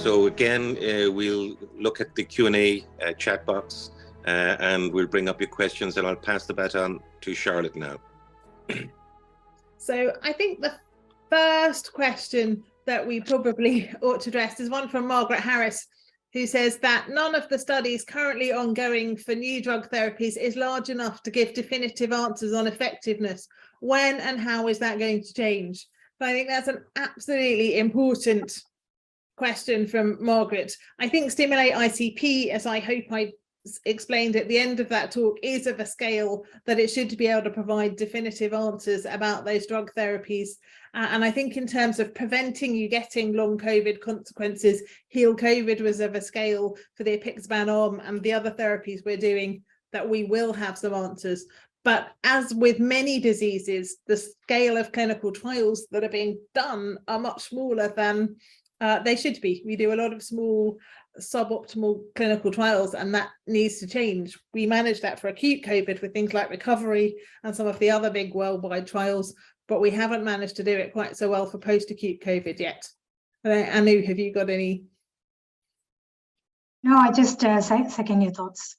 So again, we'll look at the Q&A chat box and we'll bring up your questions, and I'll pass the baton to Charlotte now. So I think the first question that we probably ought to address is one from Margaret Harris, who says that none of the studies currently ongoing for new drug therapies is large enough to give definitive answers on effectiveness. When and how is that going to change? But I think that's an absolutely important question from Margaret. I think Stimulate ICP, as I hope I explained at the end of that talk, is of a scale that it should be able to provide definitive answers about those drug therapies. And I think in terms of preventing you getting long COVID consequences, Heal COVID was of a scale for the apixaban arm and the other therapies we're doing that we will have some answers. But as with many diseases, the scale of clinical trials that are being done are much smaller than they should be. We do a lot of small suboptimal clinical trials, and that needs to change. We managed that for acute COVID with things like recovery and some of the other big worldwide trials, but we haven't managed to do it quite so well for post-acute COVID yet. Anu, have you got any? No, I just second your thoughts.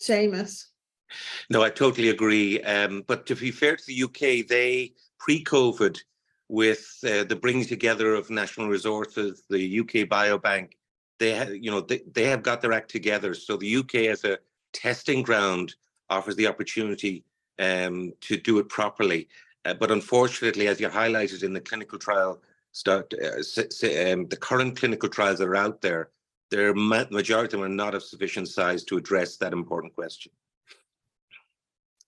Seamus? No, I totally agree. But to be fair to the UK, they pre-COVID, with the bringing together of national resources, the UK Biobank, they have got their act together. So the UK as a testing ground offers the opportunity to do it properly. But unfortunately, as you highlighted in the clinical trial, the current clinical trials that are out there, the majority of them are not of sufficient size to address that important question.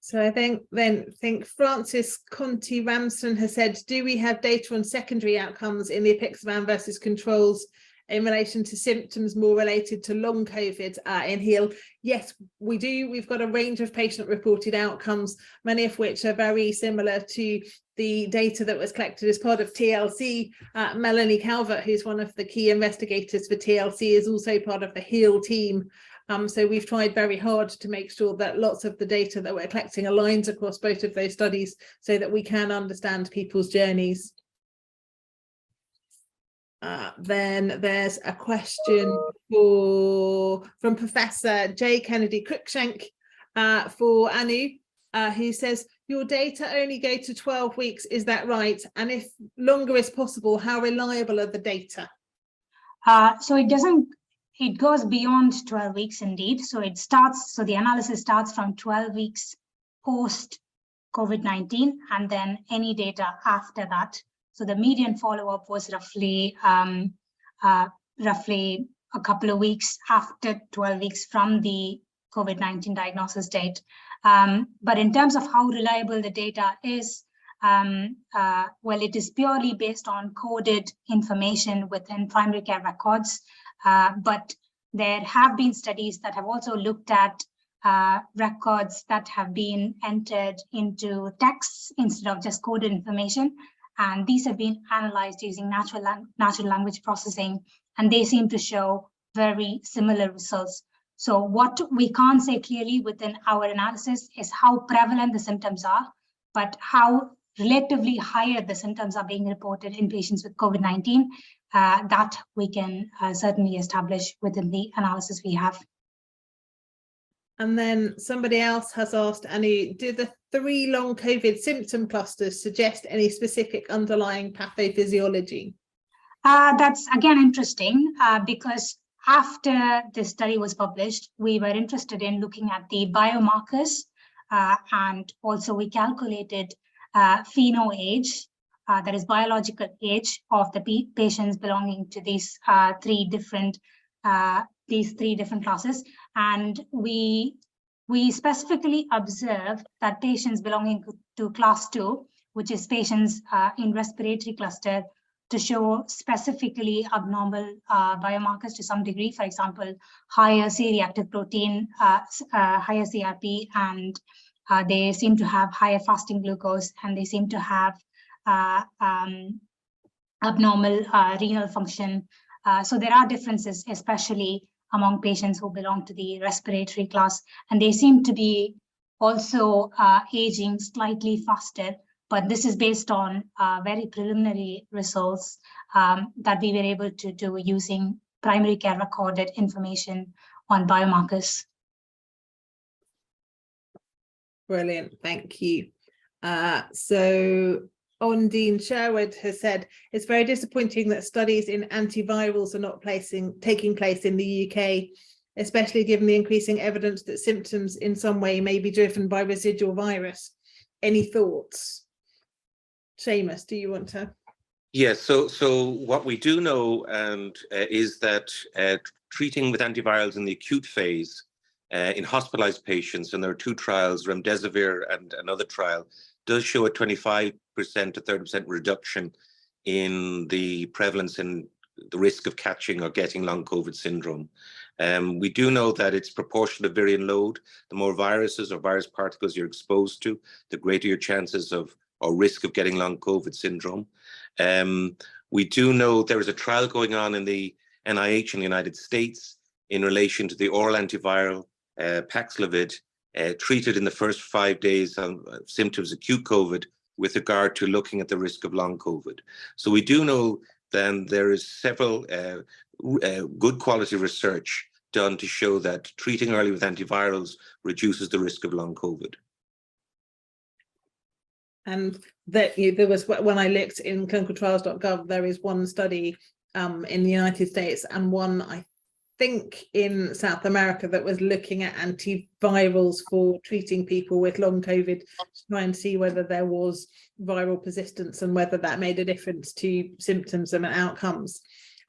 So I think Francis Conti Ramsden has said, do we have data on secondary outcomes in the apixaban versus controls in relation to symptoms more related to long COVID in HEAL? Yes, we do. We've got a range of patient reported outcomes, many of which are very similar to the data that was collected as part of TLC. Melanie Calvert, who's one of the key investigators for TLC, is also part of the HEAL team. So we've tried very hard to make sure that lots of the data that we're collecting aligns across both of those studies so that we can understand people's journeys. Then there's a question from Professor J. Kennedy Cruikshank for Anu, who says, your data only go to 12 weeks, is that right? And if longer is possible, how reliable are the data? So it goes beyond 12 weeks indeed. So the analysis starts from 12 weeks post COVID-19 and then any data after that. So the median follow-up was roughly a couple of weeks after 12 weeks from the COVID-19 diagnosis date. But in terms of how reliable the data is, well, it is purely based on coded information within primary care records. But there have been studies that have also looked at records that have been entered into texts instead of just coded information. And these have been analyzed using natural language processing, and they seem to show very similar results. So what we can't say clearly within our analysis is how prevalent the symptoms are, but how relatively higher the symptoms are being reported in patients with COVID-19, that we can certainly establish within the analysis we have. And then somebody else has asked, Anu, do the 3 long COVID symptom clusters suggest any specific underlying pathophysiology? That's again interesting because after this study was published, we were interested in looking at the biomarkers and also we calculated pheno age, that is biological age of the patients belonging to these three different classes, and we specifically observed that patients belonging to class 2, which is patients in respiratory cluster, to show specifically abnormal biomarkers to some degree, for example, higher C-reactive protein, higher CRP, and they seem to have higher fasting glucose, and they seem to have abnormal renal function. So there are differences, especially among patients who belong to the respiratory class, and they seem to be also aging slightly faster but this is based on very preliminary results that we were able to do using primary care recorded information on biomarkers. Brilliant, thank you. So Ondine Sherwood has said, it's very disappointing that studies in antivirals are not taking place in the UK, especially given the increasing evidence that symptoms in some way may be driven by residual virus. Any thoughts? Seamus, do you want to? Yes, so what we do know is that treating with antivirals in the acute phase in hospitalized patients, and there are two trials, remdesivir and another trial, does show a 25% to 30% reduction in the prevalence and the risk of catching or getting long COVID syndrome. We do know that it's proportional to virion load. The more viruses or virus particles you're exposed to, the greater your chances of or risk of getting long COVID syndrome. We do know there is a trial going on in the NIH in the United States in relation to the oral antiviral Paxlovid, treated in the first 5 days of symptoms of acute COVID with regard to looking at the risk of long COVID. So we do know then there is several good quality research done to show that treating early with antivirals reduces the risk of long COVID. And that there was, when I looked in clinicaltrials.gov, there is one study in the United States and one, I think, in South America that was looking at antivirals for treating people with long COVID to try and see whether there was viral persistence and whether that made a difference to symptoms and outcomes.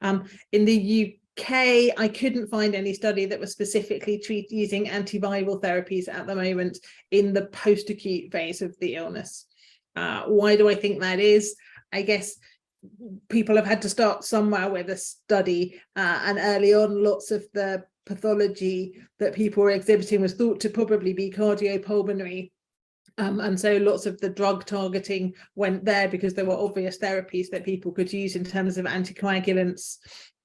In the UK, I couldn't find any study that was specifically using antiviral therapies at the moment in the post-acute phase of the illness. Why do I think that is? I guess people have had to start somewhere with a study, and early on lots of the pathology that people were exhibiting was thought to probably be cardiopulmonary, and so lots of the drug targeting went there because there were obvious therapies that people could use in terms of anticoagulants,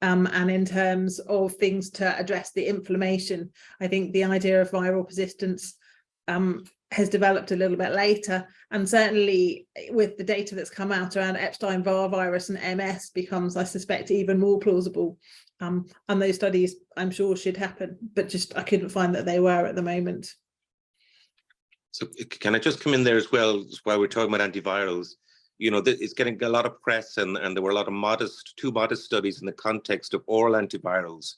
and in terms of things to address the inflammation. I think the idea of viral persistence has developed a little bit later, and certainly with the data that's come out around Epstein-Barr virus and MS becomes, I suspect, even more plausible. And those studies, I'm sure, should happen, but just I couldn't find that they were at the moment. So can I just come in there as well, while we're talking about antivirals? You know, it's getting a lot of press, and there were a lot of two modest studies in the context of oral antivirals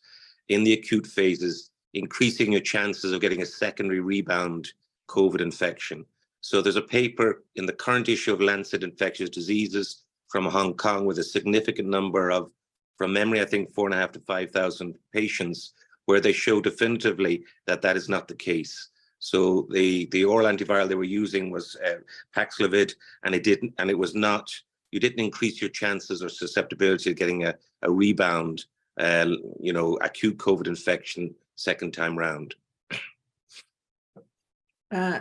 in the acute phases, increasing your chances of getting a secondary rebound COVID infection. So there's a paper in the current issue of Lancet Infectious Diseases from Hong Kong with a significant number of, from memory, I think 4,500 to 5,000 patients, where they show definitively that that is not the case. So the oral antiviral they were using was Paxlovid, and it was not, you didn't increase your chances or susceptibility of getting a rebound, acute COVID infection second time round.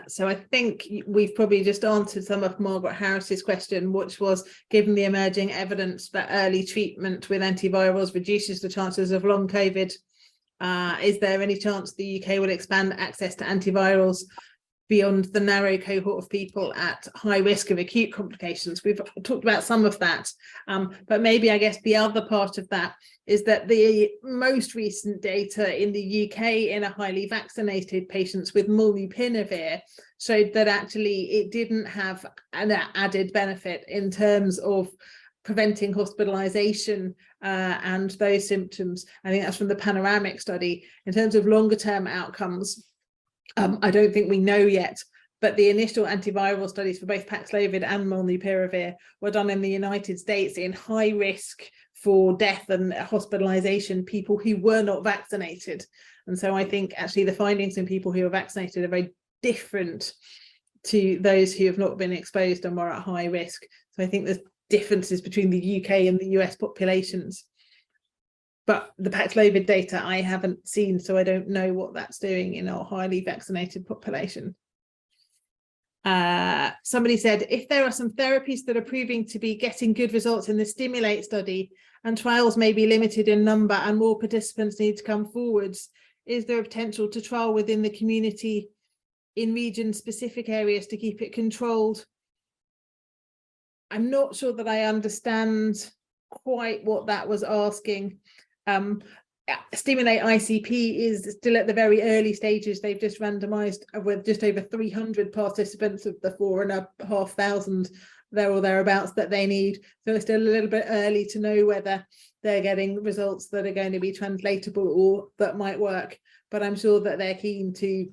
So I think we've probably just answered some of Margaret Harris's question, which was, given the emerging evidence that early treatment with antivirals reduces the chances of long COVID, is there any chance the UK will expand access to antivirals beyond the narrow cohort of people at high risk of acute complications? We've talked about some of that, but maybe I guess the other part of that is that the most recent data in the UK in a highly vaccinated patients with molnupiravir showed that actually it didn't have an added benefit in terms of preventing hospitalization and those symptoms. I think that's from the panoramic study. In terms of longer term outcomes, I don't think we know yet, but the initial antiviral studies for both Paxlovid and molnupiravir were done in the United States in high risk for death and hospitalization people who were not vaccinated. And so I think actually the findings in people who are vaccinated are very different to those who have not been exposed and were at high risk. So I think there's differences between the UK and the US populations. But the Paxlovid data I haven't seen, so I don't know what that's doing in our highly vaccinated population. Somebody said, if there are some therapies that are proving to be getting good results in the Stimulate study and trials may be limited in number and more participants need to come forwards, is there a potential to trial within the community in region-specific areas to keep it controlled? I'm not sure that I understand quite what that was asking. Stimulate ICP is still at the very early stages. They've just randomized with just over 300 participants of the 4,500 there or thereabouts that they need. So it's still a little bit early to know whether they're getting results that are going to be translatable or that might work. But I'm sure that they're keen to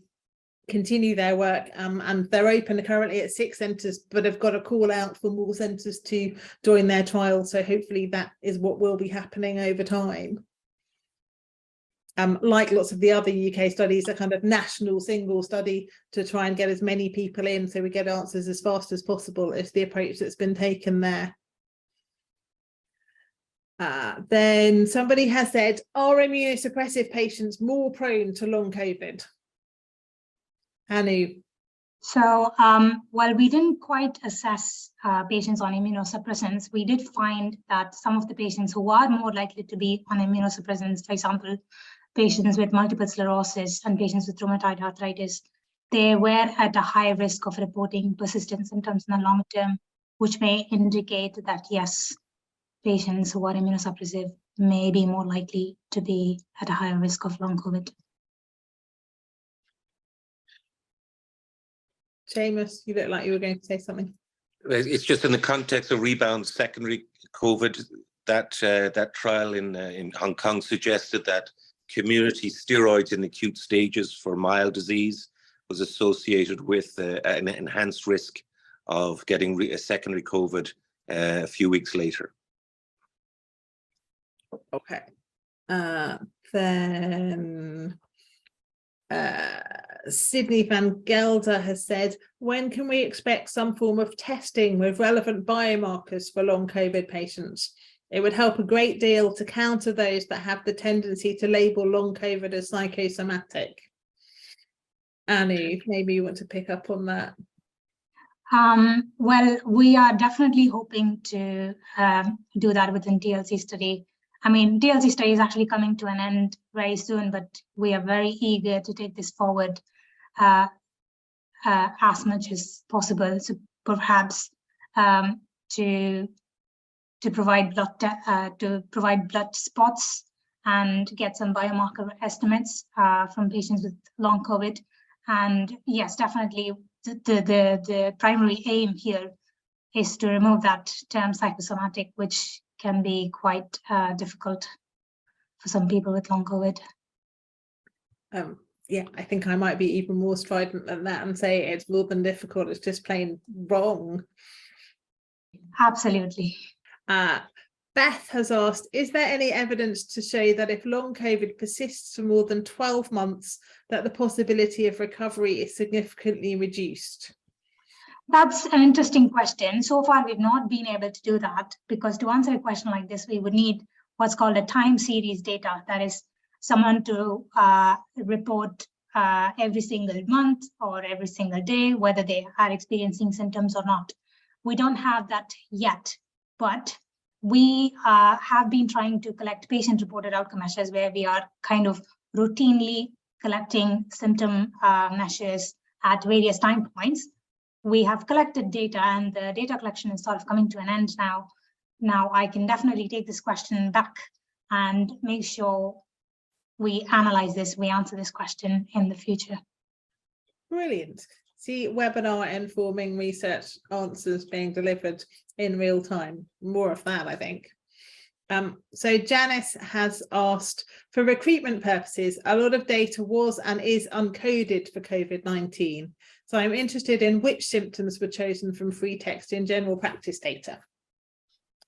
continue their work, and they're open currently at 6 centres, but have got a call out for more centres to join their trial. So hopefully that is what will be happening over time. Like lots of the other UK studies, a kind of national single study to try and get as many people in so we get answers as fast as possible is the approach that's been taken there. Then somebody has said, are immunosuppressive patients more prone to long COVID? Anu. So while we didn't quite assess patients on immunosuppressants, we did find that some of the patients who are more likely to be on immunosuppressants, for example, patients with multiple sclerosis and patients with rheumatoid arthritis, they were at a high risk of reporting persistent symptoms in the long term, which may indicate that, yes, patients who are immunosuppressive may be more likely to be at a higher risk of long COVID. Seamus, you look like you were going to say something. It's just in the context of rebound secondary COVID, that trial in Hong Kong suggested that community steroids in acute stages for mild disease was associated with an enhanced risk of getting a secondary COVID a few weeks later. Okay. Then Sydney Van Gelder has said, when can we expect some form of testing with relevant biomarkers for long COVID patients? It would help a great deal to counter those that have the tendency to label long COVID as psychosomatic. Anu, maybe you want to pick up on that. Well, we are definitely hoping to do that within TLC study. I mean, TLC study is actually coming to an end very soon, but we are very eager to take this forward as much as possible. So perhaps to provide blood spots and get some biomarker estimates from patients with long COVID. And yes, definitely the primary aim here is to remove that term psychosomatic, which can be quite difficult for some people with long COVID. Yeah, I think I might be even more strident than that and say it's more than difficult, it's just plain wrong. Absolutely. Beth has asked, is there any evidence to show that if long COVID persists for more than 12 months, that the possibility of recovery is significantly reduced? That's an interesting question. So far, we've not been able to do that because to answer a question like this, we would need what's called a time series data. That is someone to report every single month or every single day, whether they are experiencing symptoms or not. We don't have that yet, but we have been trying to collect patient-reported outcome measures where we are kind of routinely collecting symptom measures at various time points. We have collected data and the data collection is sort of coming to an end now. Now I can definitely take this question back and make sure we analyze this, we answer this question in the future. Brilliant. See, webinar informing research answers being delivered in real time. More of that, I think. So Janice has asked, for recruitment purposes, a lot of data was and is uncoded for COVID-19. So I'm interested in which symptoms were chosen from free text in general practice data.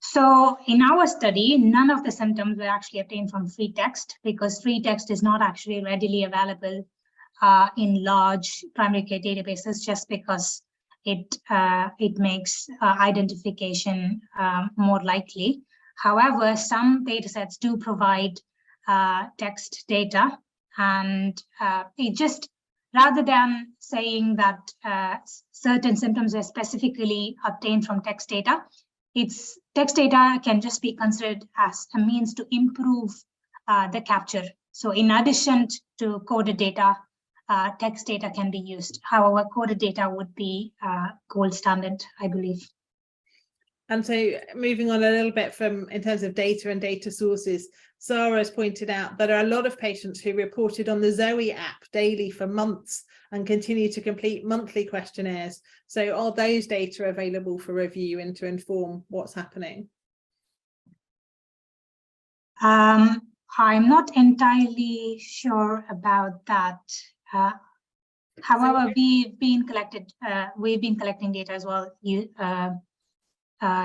So in our study, none of the symptoms were actually obtained from free text because free text is not actually readily available in large primary care databases just because it makes identification more likely. However, some datasets do provide text data, and it just, rather than saying that certain symptoms are specifically obtained from text data, text data can just be considered as a means to improve the capture. So in addition to coded data, text data can be used. However, coded data would be gold standard, I believe. And so moving on a little bit from in terms of data and data sources, Sarah has pointed out that there are a lot of patients who reported on the Zoe app daily for months and continue to complete monthly questionnaires. So are those data available for review and to inform what's happening? I'm not entirely sure about that. However, we've been collecting data as well.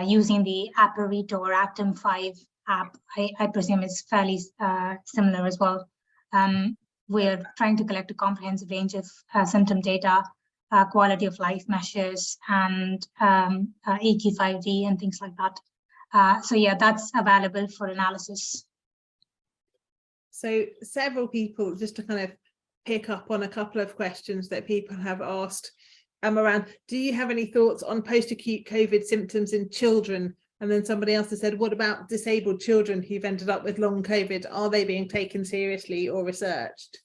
Using the Apparito or Aptum5 app, I presume is fairly similar as well. We're trying to collect a comprehensive range of symptom data, quality of life measures, and EQ5D and things like that. So yeah, that's available for analysis. So several people, just to kind of pick up on a couple of questions that people have asked around, do you have any thoughts on post-acute COVID symptoms in children? And then somebody else has said, what about disabled children who've ended up with long COVID? Are they being taken seriously or researched?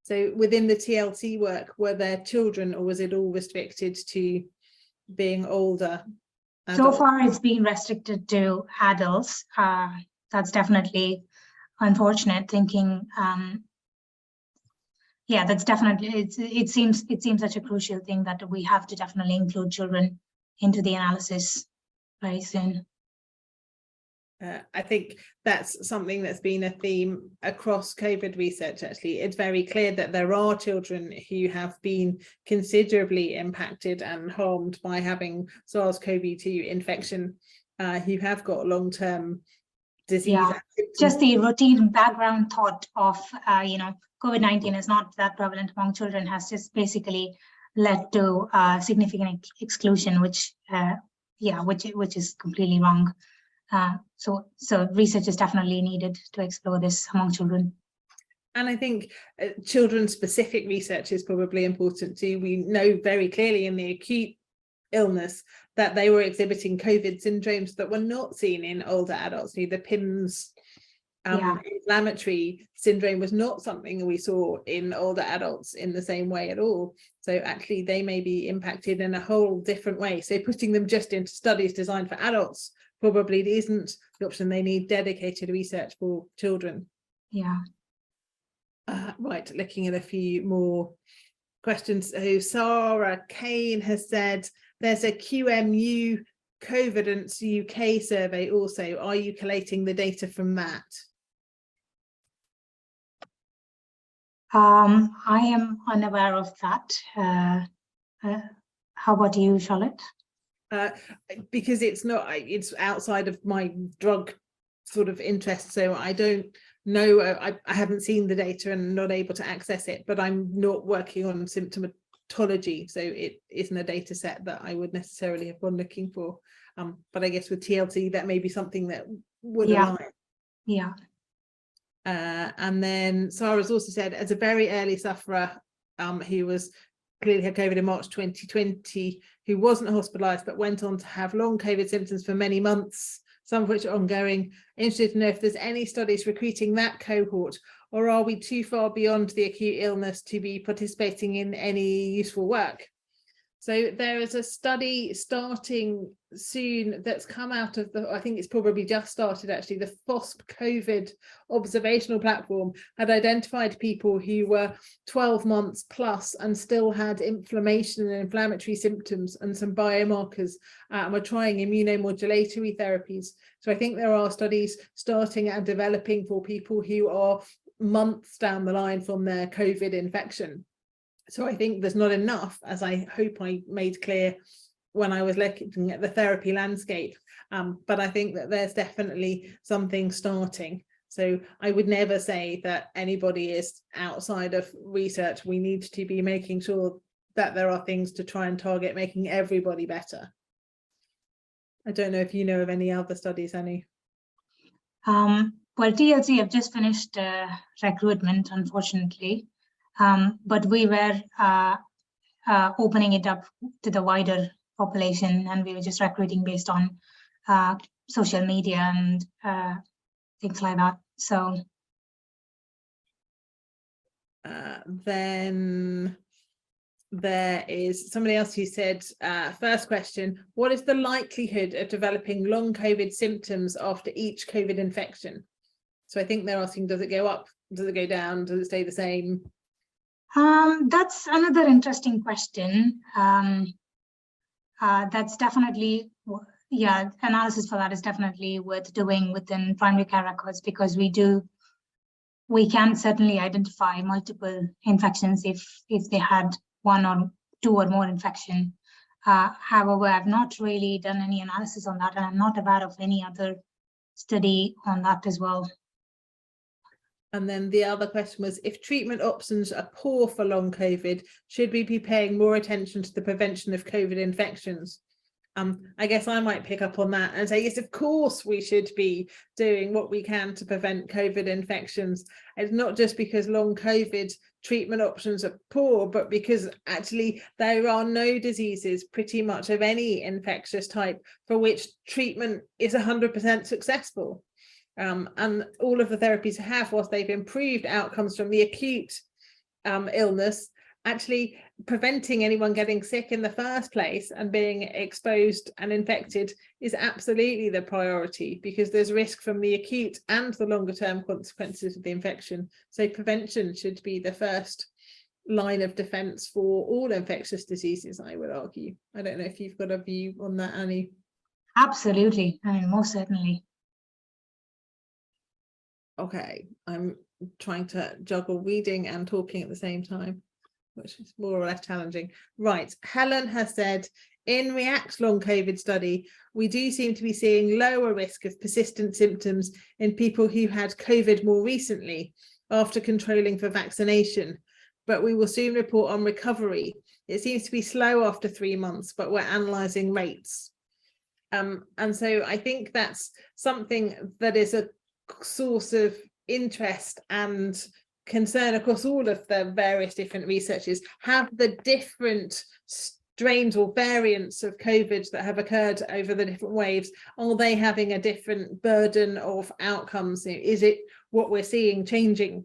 So within the TLT work, were there children or was it all restricted to being older adults? So far, it's been restricted to adults. That's definitely unfortunate thinking. Yeah, that's definitely, it seems such a crucial thing that we have to definitely include children into the analysis very soon. I think that's something that's been a theme across COVID research, actually. It's very clear that there are children who have been considerably impacted and harmed by having SARS-CoV-2 infection, who have got long-term disease. Yeah, just the routine background thought of, COVID-19 is not that prevalent among children has just basically led to significant exclusion, which is completely wrong. So research is definitely needed to explore this among children. And I think children-specific research is probably important too. We know very clearly in the acute illness that they were exhibiting COVID syndromes that were not seen in older adults. The PIMS inflammatory syndrome was not something we saw in older adults in the same way at all. So actually they may be impacted in a whole different way. So putting them just into studies designed for adults probably isn't the option. They need dedicated research for children. Yeah. Right, looking at a few more questions. So Sarah Kane has said there's a QMU Covidence UK survey also. Are you collating the data from that? I am unaware of that. How about you, Charlotte? Because it's outside of my drug sort of interest, so I don't know. I haven't seen the data and not able to access it, but I'm not working on symptomatology, so it isn't a data set that I would necessarily have gone looking for. But I guess with TLT that may be something that would align. Yeah. And then Sarah's also said, as a very early sufferer who was clearly had COVID in March 2020, who wasn't hospitalized but went on to have long COVID symptoms for many months, some of which are ongoing, interested to know if there's any studies recruiting that cohort, or are we too far beyond the acute illness to be participating in any useful work? So there is a study starting soon that's come out of I think it's probably just started actually, the FOSP COVID observational platform had identified people who were 12 months plus and still had inflammation and inflammatory symptoms and some biomarkers, and we're trying immunomodulatory therapies. So I think there are studies starting and developing for people who are months down the line from their COVID infection. So I think there's not enough, as I hope I made clear when I was looking at the therapy landscape, but I think that there's definitely something starting. So I would never say that anybody is outside of research. We need to be making sure that there are things to try and target making everybody better. I don't know if you know of any other studies, Anu. Well, TLC have just finished recruitment, unfortunately. But we were opening it up to the wider population, and we were just recruiting based on social media and things like that. So then there is somebody else who said, first question, what is the likelihood of developing long COVID symptoms after each COVID infection? So I think they're asking, does it go up? Does it go down? Does it stay the same? That's another interesting question. That's definitely, yeah, analysis for that is definitely worth doing within primary care records, because we can certainly identify multiple infections if they had one or two or more infection. However, I've not really done any analysis on that, and I'm not aware of any other study on that as well. And then the other question was, if treatment options are poor for long COVID, should we be paying more attention to the prevention of COVID infections? I guess I might pick up on that and say, yes, of course we should be doing what we can to prevent COVID infections. It's not just because long COVID treatment options are poor, but because actually there are no diseases pretty much of any infectious type for which treatment is 100% successful. And all of the therapies have, whilst they've improved outcomes from the acute illness, actually preventing anyone getting sick in the first place and being exposed and infected is absolutely the priority, because there's risk from the acute and the longer term consequences of the infection. So prevention should be the first line of defense for all infectious diseases, I would argue. I don't know if you've got a view on that, Annie. Absolutely, I mean, most certainly. Okay, I'm trying to juggle reading and talking at the same time, which is more or less challenging. Right, Helen has said, in REACT long COVID study, we do seem to be seeing lower risk of persistent symptoms in people who had COVID more recently after controlling for vaccination, but we will soon report on recovery. It seems to be slow after 3 months, but we're analysing rates. And so I think that's something that is a source of interest and concern across all of the various different researches. Have the different strains or variants of COVID that have occurred over the different waves, are they having a different burden of outcomes? Is it what we're seeing changing?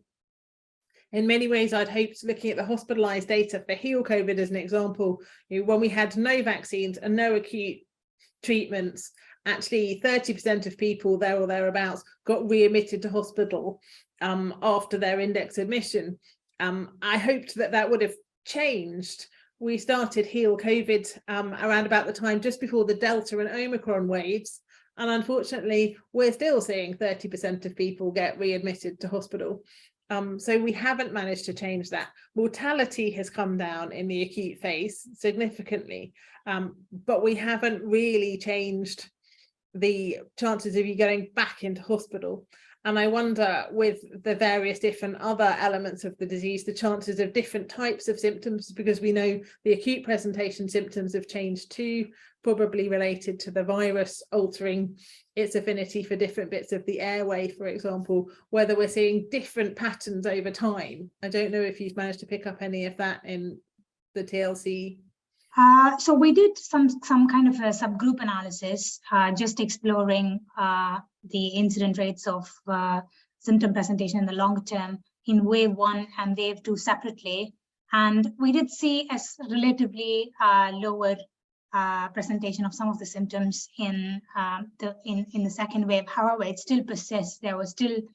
In many ways, I'd hoped, looking at the hospitalized data for HEAL COVID as an example, when we had no vaccines and no acute treatments, actually 30% of people there or thereabouts got readmitted to hospital after their index admission. I hoped that that would have changed. We started HEAL COVID around about the time just before the Delta and Omicron waves, and unfortunately we're still seeing 30% of people get readmitted to hospital. So we haven't managed to change that. Mortality has come down in the acute phase significantly, but we haven't really changed the chances of you going back into hospital. And I wonder, with the various different other elements of the disease, the chances of different types of symptoms, because we know the acute presentation symptoms have changed too, probably related to the virus altering its affinity for different bits of the airway, for example, whether we're seeing different patterns over time. I don't know if you've managed to pick up any of that in the TLC. So we did some kind of a subgroup analysis, just exploring the incident rates of symptom presentation in the long term in wave 1 and wave 2 separately, and we did see a relatively lower presentation of some of the symptoms in the second wave. However, it still persists. There was still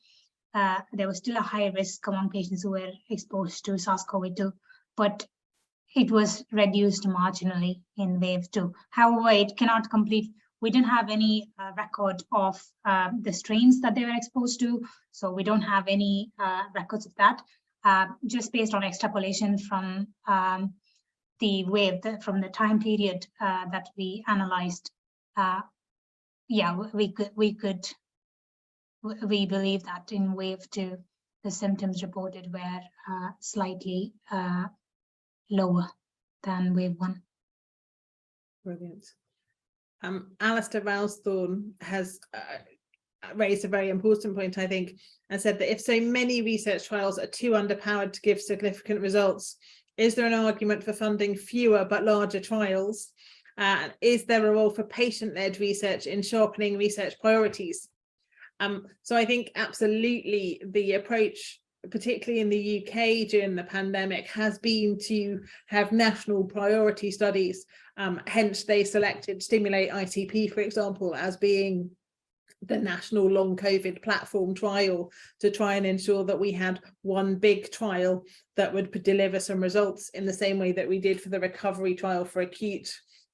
a high risk among patients who were exposed to SARS-CoV-2, but it was reduced marginally in wave 2. However, it cannot complete. We didn't have any record of the strains that they were exposed to, so we don't have any records of that. Just based on extrapolation from the wave, from the time period that we analyzed, yeah, we believe that in wave 2, the symptoms reported were slightly lower than wave 1. Brilliant. Alistair Ralsthorne has raised a very important point, I think, and said that if so many research trials are too underpowered to give significant results, is there an argument for funding fewer but larger trials? Is there a role for patient-led research in sharpening research priorities? So I think absolutely the approach particularly in the UK during the pandemic, has been to have national priority studies. Hence, they selected Stimulate ICP, for example, as being the national long COVID platform trial, to try and ensure that we had one big trial that would deliver some results in the same way that we did for the recovery trial for acute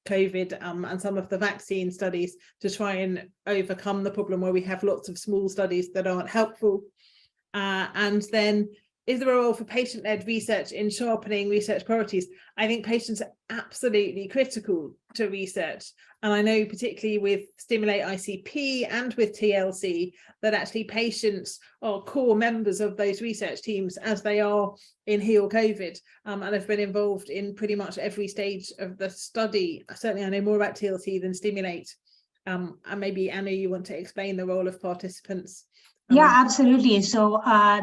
COVID and some of the vaccine studies, to try and overcome the problem where we have lots of small studies that aren't helpful. And then, is there a role for patient-led research in sharpening research priorities? I think patients are absolutely critical to research. And I know particularly with Stimulate ICP and with TLC that actually patients are core members of those research teams, as they are in Heal COVID, and have been involved in pretty much every stage of the study. Certainly I know more about TLC than Stimulate. And maybe Anu, you want to explain the role of participants? Yeah, absolutely. So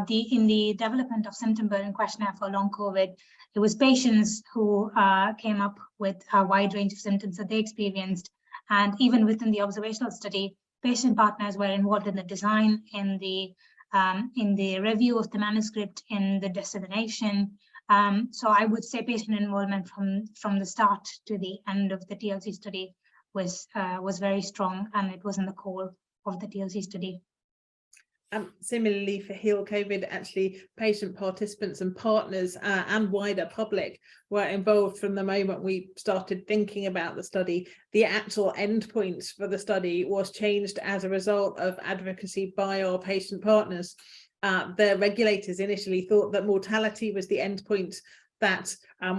in the development of symptom burden questionnaire for long COVID, it was patients who came up with a wide range of symptoms that they experienced. And even within the observational study, patient partners were involved in the design, in the review of the manuscript, in the dissemination. So I would say patient involvement from the start to the end of the TLC study was very strong, and it was in the core of the TLC study. Similarly for Heal COVID, actually patient participants and partners and wider public were involved from the moment we started thinking about the study. The actual endpoints for the study was changed as a result of advocacy by our patient partners. The regulators initially thought that mortality was the endpoint that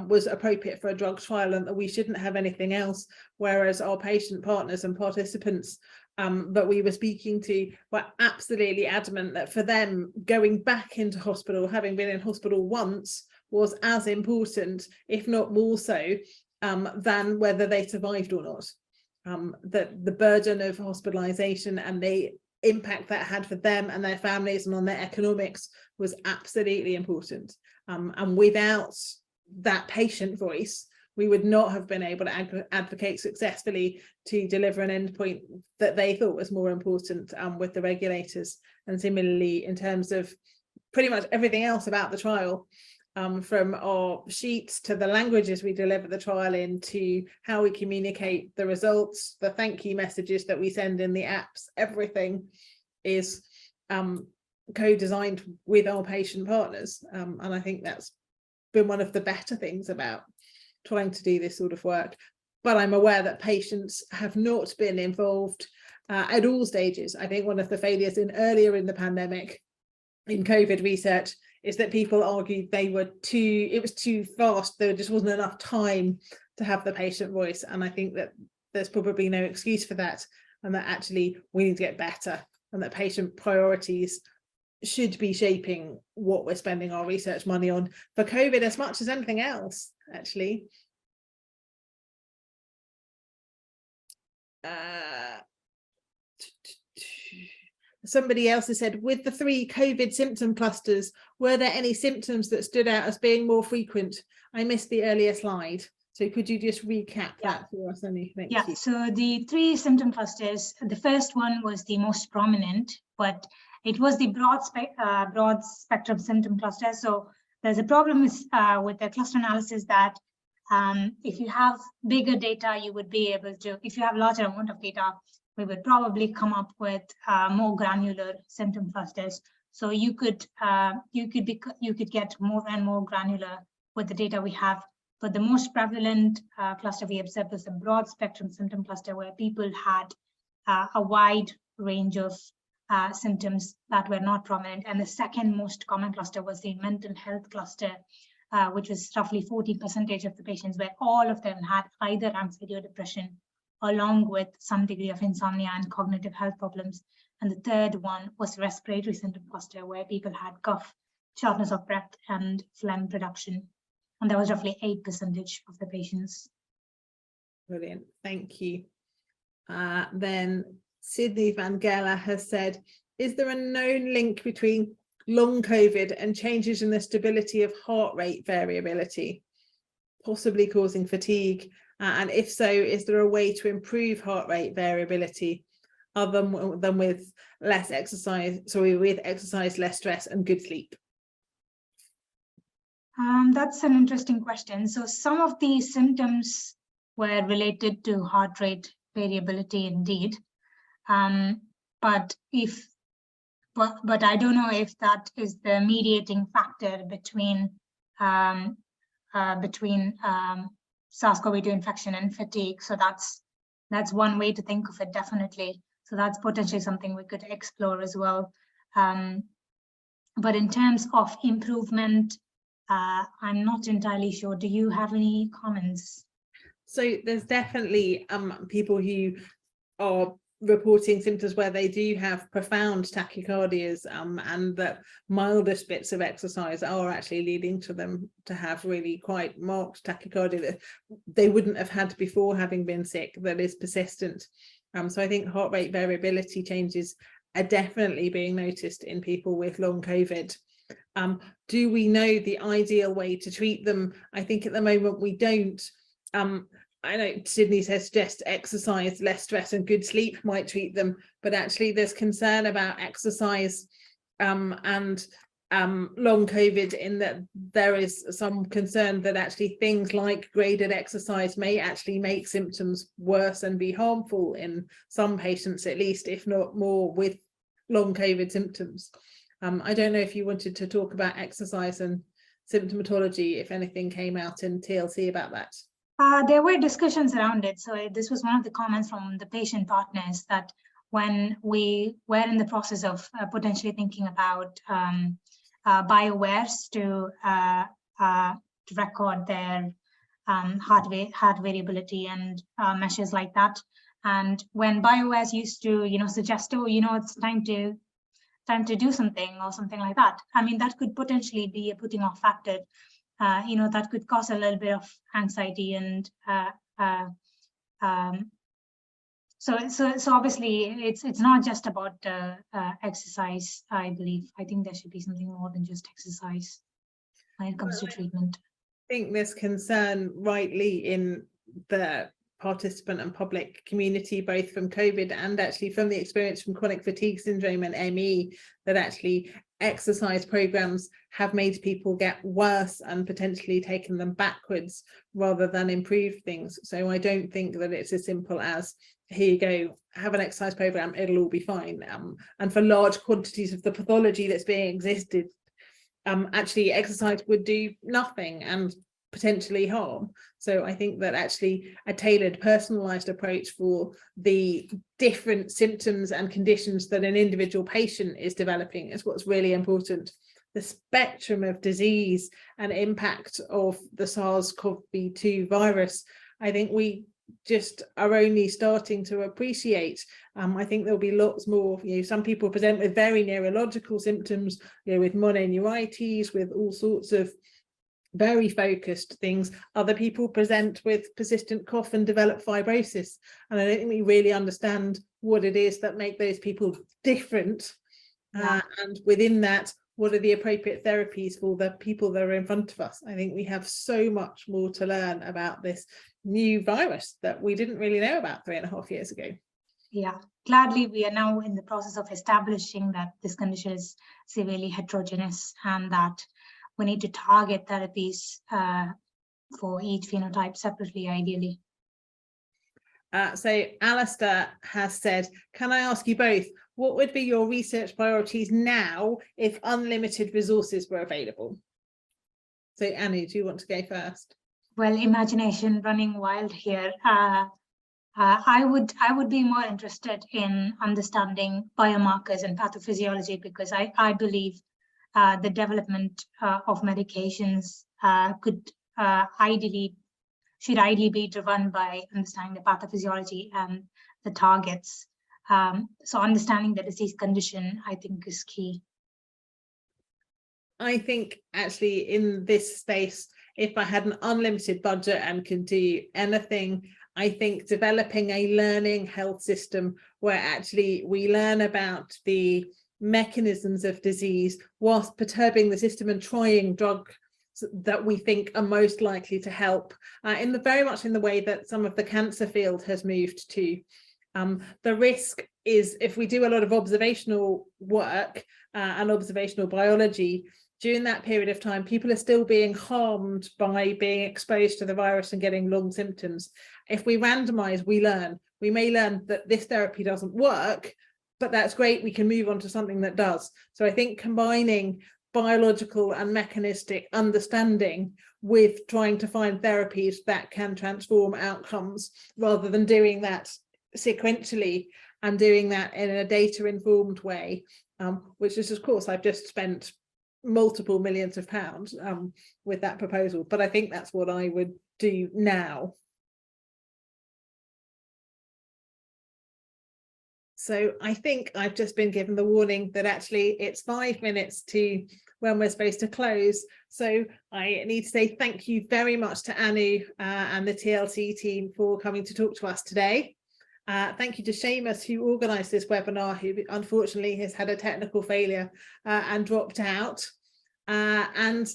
was appropriate for a drug trial and that we shouldn't have anything else, whereas our patient partners and participants that we were speaking to were absolutely adamant that for them, going back into hospital, having been in hospital once, was as important, if not more so, than whether they survived or not. That the burden of hospitalization and the impact that had for them and their families and on their economics was absolutely important. And without that patient voice, we would not have been able to advocate successfully to deliver an endpoint that they thought was more important with the regulators. And similarly, in terms of pretty much everything else about the trial, from our sheets to the languages we deliver the trial in, to how we communicate the results, the thank you messages that we send in the apps, everything is co-designed with our patient partners. And I think that's been one of the better things about trying to do this sort of work. But I'm aware that patients have not been involved at all stages. I think one of the failures earlier in the pandemic in COVID research is that people argued it was too fast, there just wasn't enough time to have the patient voice. And I think that there's probably no excuse for that, and that actually we need to get better, and that patient priorities should be shaping what we're spending our research money on for COVID as much as anything else, actually. Somebody else has said, with the 3 COVID symptom clusters, were there any symptoms that stood out as being more frequent? I missed the earlier slide. So could you just recap that for us, Annie? Thank you. So the 3 symptom clusters, the first one was the most prominent, but it was the broad spectrum symptom cluster. So there's a problem with the cluster analysis that if you have bigger data, you would be able to, if you have larger amount of data, we would probably come up with more granular symptom clusters. So you could get more and more granular with the data we have. But the most prevalent cluster we observed was the broad spectrum symptom cluster, where people had a wide range of symptoms that were not prominent. And the second most common cluster was the mental health cluster, which was roughly 40% of the patients, where all of them had either anxiety or depression, along with some degree of insomnia and cognitive health problems. And the third one was the respiratory symptom cluster, where people had cough, shortness of breath, and phlegm production. And that was roughly 8% of the patients. Brilliant, thank you. Then Sydney Van Gela has said, is there a known link between long COVID and changes in the stability of heart rate variability, possibly causing fatigue? And if so, is there a way to improve heart rate variability other than with less exercise, with exercise, less stress, and good sleep? That's an interesting question. So some of the symptoms were related to heart rate variability indeed. But I don't know if that is the mediating factor between SARS-CoV-2 infection and fatigue. So that's one way to think of it, definitely. So that's potentially something we could explore as well. But in terms of improvement, I'm not entirely sure. Do you have any comments? So there's definitely people who are reporting symptoms where they do have profound tachycardias, and that mildest bits of exercise are actually leading to them to have really quite marked tachycardia that they wouldn't have had before having been sick, that is persistent. So I think heart rate variability changes are definitely being noticed in people with long COVID. Do we know the ideal way to treat them? I think at the moment we don't. I know Sydney says just exercise, less stress and good sleep might treat them, but actually there's concern about exercise and long COVID, in that there is some concern that actually things like graded exercise may actually make symptoms worse and be harmful in some patients, at least, if not more, with long COVID symptoms. I don't know if you wanted to talk about exercise and symptomatology, if anything came out in TLC about that. There were discussions around it. So this was one of the comments from the patient partners, that when we were in the process of potentially thinking about BioWares to record their heart variability and measures like that. And when BioWares used to, suggest, oh, it's time to do something or something like that. I mean, that could potentially be a putting off factor. That could cause a little bit of anxiety, and so obviously it's not just about exercise. I believe. I think there should be something more than just exercise when it comes to treatment. I think there's concern rightly in the participant and public community, both from COVID and actually from the experience from chronic fatigue syndrome and ME, that actually exercise programs have made people get worse and potentially taken them backwards rather than improve things. So I don't think that it's as simple as, here you go, have an exercise program, it'll all be fine. And for large quantities of the pathology that's being existed, actually exercise would do nothing and potentially harm. So I think that actually a tailored, personalized approach for the different symptoms and conditions that an individual patient is developing is what's really important. The spectrum of disease and impact of the SARS-CoV-2 virus, I think we just are only starting to appreciate. I think there'll be lots more. Some people present with very neurological symptoms, with mononeuritis, with all sorts of very focused things. Other people present with persistent cough and develop fibrosis, and I don't think we really understand what it is that make those people different. And within that, what are the appropriate therapies for the people that are in front of us? I think we have so much more to learn about this new virus that we didn't really know about 3.5 years ago. Yeah, gladly we are now in the process of establishing that this condition is severely heterogeneous and that we need to target therapies for each phenotype separately, ideally. So Alistair has said, can I ask you both, what would be your research priorities now if unlimited resources were available? So Anu, do you want to go first? Well, imagination running wild here. I would be more interested in understanding biomarkers and pathophysiology, because I believe the development of medications should ideally be driven by understanding the pathophysiology and the targets. So understanding the disease condition, I think, is key. I think actually in this space, if I had an unlimited budget and could do anything, I think developing a learning health system where actually we learn about the mechanisms of disease whilst perturbing the system and trying drugs that we think are most likely to help, very much in the way that some of the cancer field has moved to. The risk is, if we do a lot of observational work and observational biology, during that period of time, people are still being harmed by being exposed to the virus and getting long symptoms. If we randomize, we learn. We may learn that this therapy doesn't work, but that's great. We can move on to something that does. So I think combining biological and mechanistic understanding with trying to find therapies that can transform outcomes, rather than doing that sequentially and doing that in a data-informed way, which is, of course, I've just spent multiple millions of pounds with that proposal, but I think that's what I would do now. So I think I've just been given the warning that actually it's 5 minutes to when we're supposed to close. So I need to say thank you very much to Anu and the TLC team for coming to talk to us today. Thank you to Seamus, who organised this webinar, who unfortunately has had a technical failure and dropped out. And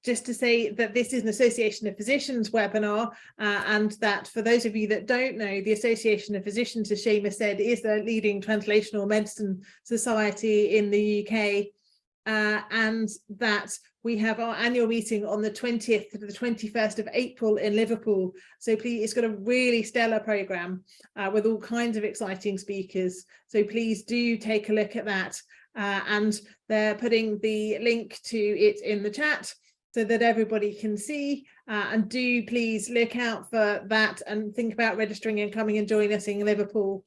just to say that this is an Association of Physicians webinar, and that for those of you that don't know, the Association of Physicians, as Seamus said, is the leading translational medicine society in the UK, and that we have our annual meeting on the 20th to the 21st of April in Liverpool. So please, it's got a really stellar programme with all kinds of exciting speakers. So please do take a look at that. And they're putting the link to it in the chat so that everybody can see, and do please look out for that and think about registering and coming and join us in Liverpool.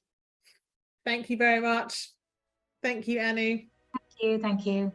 Thank you very much. Thank you, Anu. Thank you.